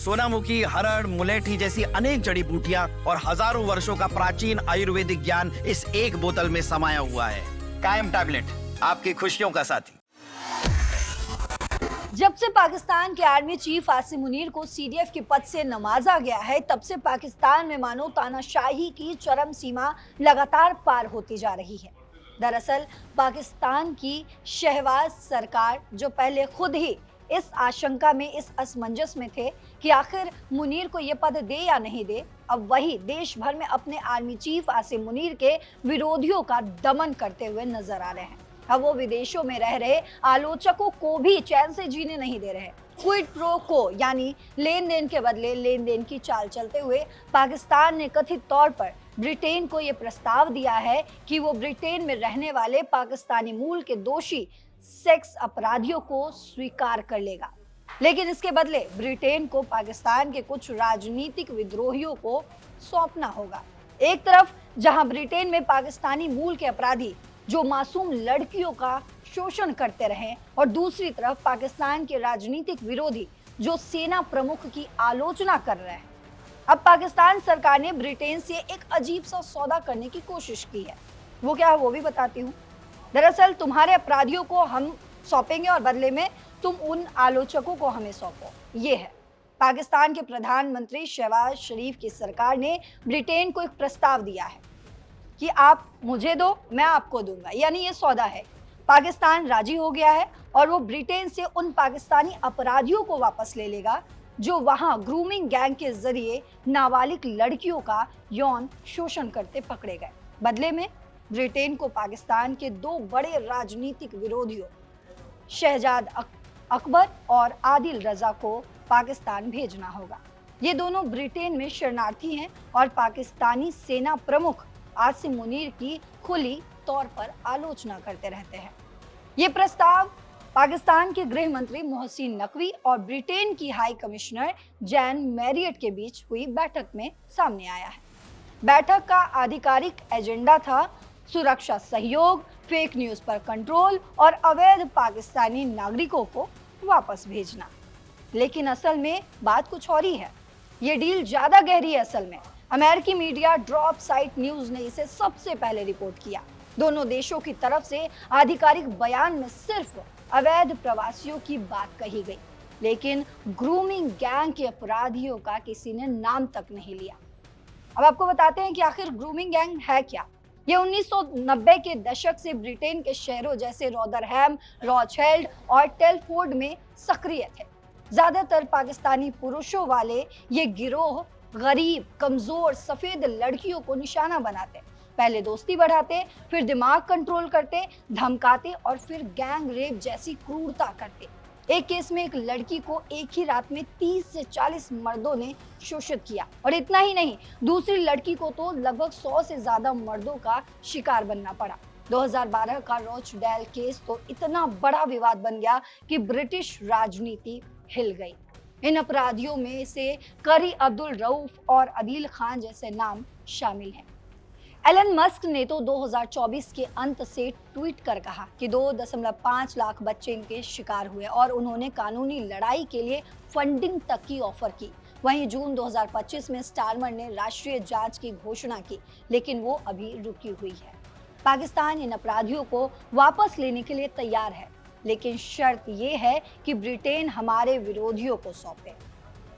सोनामुखी, हरड़, मुलेठी जैसी अनेक जड़ी बूटियां और हजारों वर्षों का प्राचीन आयुर्वेदिक ज्ञान इस एक बोतल में समाया हुआ है। कायम टैबलेट, आपकी खुशियों का साथी। जब से पाकिस्तान के आर्मी चीफ आसिम मुनीर को सीडीएफ के पद से नवाजा गया है, तब से पाकिस्तान में मानो तानाशाही की चरम सीमा लगातार पार होती जा रही है। दरअसल पाकिस्तान की शहबाज सरकार, जो पहले खुद ही इस आशंका में, इस असमंजस में थे कि आखिर मुनीर को यह पद दे या नहीं दे, अब वही देश भर में अपने आर्मी चीफ आसिम मुनीर के विरोधियों का दमन करते हुए नजर आ रहे हैं। अब वो विदेशों में रह रहे आलोचकों को भी चैन से जीने नहीं दे रहे। क्विड प्रो को यानी लेन देन के बदले लेन देन की चाल चलते हुए पाकिस्तान ने कथित तौर पर ब्रिटेन को यह प्रस्ताव दिया है कि वो ब्रिटेन में रहने वाले पाकिस्तानी मूल के दोषी सेक्स अपराधियों को स्वीकार कर लेगा, लेकिन इसके बदले ब्रिटेन को पाकिस्तान के कुछ राजनीतिक विद्रोहियों को सौंपना होगा। एक तरफ जहां ब्रिटेन में पाकिस्तानी मूल के अपराधी जो मासूम लड़कियों का शोषण करते रहे, और दूसरी तरफ पाकिस्तान के राजनीतिक विरोधी जो सेना प्रमुख की आलोचना कर रहे हैं। अब पाकिस्तान सरकार ने ब्रिटेन से एक अजीब सा सौदा करने की कोशिश की है। वो क्या है वो भी बताती हूँ। दरअसल तुम्हारे अपराधियों को हम सौंपेंगे और बदले में तुम उन आलोचकों को हमें सौंपो। ये है पाकिस्तान के प्रधानमंत्री शहबाज शरीफ की सरकार ने ब्रिटेन को एक प्रस्ताव दिया है कि आप मुझे दो, मैं आपको दूंगा, यानी ये सौदा है। पाकिस्तान राजी हो गया है और वो ब्रिटेन से उन पाकिस्तानी अपराधियों को वापस ले लेगा जो वहां ग्रूमिंग गैंग के जरिए नाबालिग लड़कियों का यौन शोषण करते पकड़े गए। बदले में ब्रिटेन को पाकिस्तान के दो बड़े राजनीतिक विरोधियों शहजाद अकबर और आदिल रजा को पाकिस्तान भेजना होगा। ये दोनों ब्रिटेन में शरणार्थी हैं और पाकिस्तानी सेना प्रमुख आसिम मुनीर की खुली तौर पर आलोचना करते रहते हैं। ये प्रस्ताव पाकिस्तान के गृह मंत्री मोहसिन नकवी और ब्रिटेन की हाई कमिश्नर जैन मैरियट के बीच हुई बैठक में सामने आया है। बैठक का आधिकारिक एजेंडा था सुरक्षा सहयोग, फेक न्यूज पर कंट्रोल और अवैध पाकिस्तानी नागरिकों को वापस भेजना। लेकिन असल में बात कुछ और ही है। ये डील ज्यादा गहरी है। असल में अमेरिकी मीडिया ड्रॉप साइट न्यूज ने इसे सबसे पहले रिपोर्ट किया। दोनों देशों की तरफ से आधिकारिक बयान में सिर्फ अवैध प्रवासियों की बात कही गई, लेकिन ग्रूमिंग गैंग के अपराधियों का किसी ने नाम तक नहीं लिया। अब आपको बताते हैं कि आखिर ग्रूमिंग गैंग है क्या। ये 1990 के दशक से ब्रिटेन के शहरों जैसे रोदरहैम, रॉचहेल्ड और टेलफोर्ड में सक्रिय थे। ज्यादातर पाकिस्तानी पुरुषों वाले ये गिरोह गरीब, कमजोर, सफेद लड़कियों को निशाना बनाते, पहले दोस्ती बढ़ाते, फिर दिमाग कंट्रोल करते, धमकाते और फिर गैंग रेप जैसी क्रूरता करते। एक केस में एक लड़की को एक ही रात में 30 से 40 मर्दों ने शोषित किया, और इतना ही नहीं, दूसरी लड़की को तो लगभग 100 से ज्यादा मर्दों का शिकार बनना पड़ा। 2012 का रोचडेल केस तो इतना बड़ा विवाद बन गया कि ब्रिटिश राजनीति हिल गई। इन अपराधियों में से करी अब्दुल रऊफ और अदील खान जैसे नाम शामिल हैं। एलन मस्क ने तो 2024 के अंत से ट्वीट कर कहा कि 2.5 लाख बच्चे इनके शिकार हुए और उन्होंने कानूनी लड़ाई के लिए फंडिंग तक की ऑफर की। वहीं जून 2025 में स्टारमर ने राष्ट्रीय जांच की घोषणा की, लेकिन वो अभी रुकी हुई है। पाकिस्तान इन अपराधियों को वापस लेने के लिए तैयार है, लेकिन शर्त यह है कि ब्रिटेन हमारे विरोधियों को सौंपे।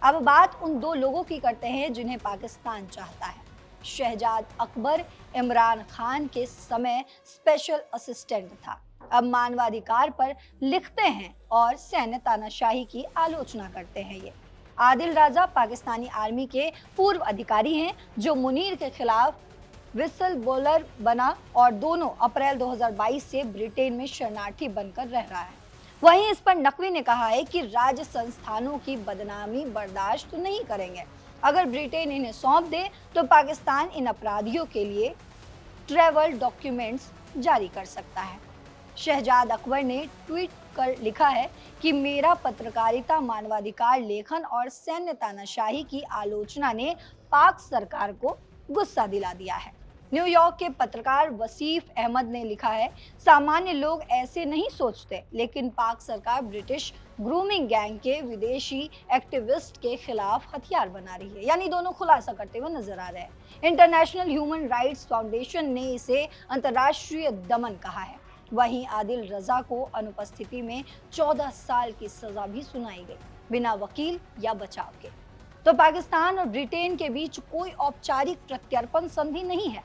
अब बात उन दो लोगों की करते हैं जिन्हें पाकिस्तान चाहता है। शहजाद अकबर इमरान खान के समय स्पेशल असिस्टेंट था, अब मानवाधिकार पर लिखते हैं और सैन्य तानाशाही की आलोचना करते हैं। ये आदिल रजा पाकिस्तानी आर्मी के पूर्व अधिकारी हैं जो मुनीर के खिलाफ विसल ब्लोअर बना और दोनों अप्रैल 2022 से ब्रिटेन में शरणार्थी बनकर रह रहा है। वहीं इस पर नकवी ने कहा है कि राज्य संस्थानों की बदनामी बर्दाश्त नहीं करेंगे। अगर ब्रिटेन इन्हें सौंप दे तो पाकिस्तान इन अपराधियों के लिए ट्रैवल डॉक्यूमेंट्स जारी कर सकता है। शहजाद अकबर ने ट्वीट कर लिखा है कि मेरा पत्रकारिता, मानवाधिकार लेखन और सैन्य तानाशाही की आलोचना ने पाक सरकार को गुस्सा दिला दिया है। न्यूयॉर्क के पत्रकार वसीफ अहमद ने लिखा है, सामान्य लोग ऐसे नहीं सोचते, लेकिन पाक सरकार ब्रिटिश ग्रूमिंग गैंग के विदेशी एक्टिविस्ट के खिलाफ हथियार बना रही है। यानी दोनों खुलासा करते हुए नजर आ रहे हैं। इंटरनेशनल ह्यूमन राइट्स फाउंडेशन ने इसे अंतर्राष्ट्रीय दमन कहा है। वहीं आदिल रजा को अनुपस्थिति में 14 साल की सजा भी सुनाई गई, बिना वकील या बचाव के। तो पाकिस्तान और ब्रिटेन के बीच कोई औपचारिक प्रत्यर्पण संधि नहीं है,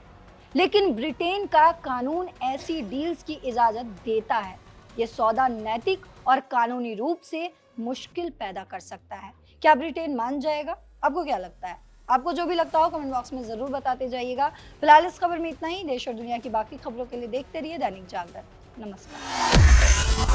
लेकिन ब्रिटेन का कानून ऐसी डील्स की इजाजत देता है। ये सौदा नैतिक और कानूनी रूप से मुश्किल पैदा कर सकता है। क्या ब्रिटेन मान जाएगा? आपको क्या लगता है? आपको जो भी लगता हो कमेंट बॉक्स में जरूर बताते जाइएगा। फिलहाल इस खबर में इतना ही। देश और दुनिया की बाकी खबरों के लिए देखते रहिए दैनिक जागरण। नमस्कार।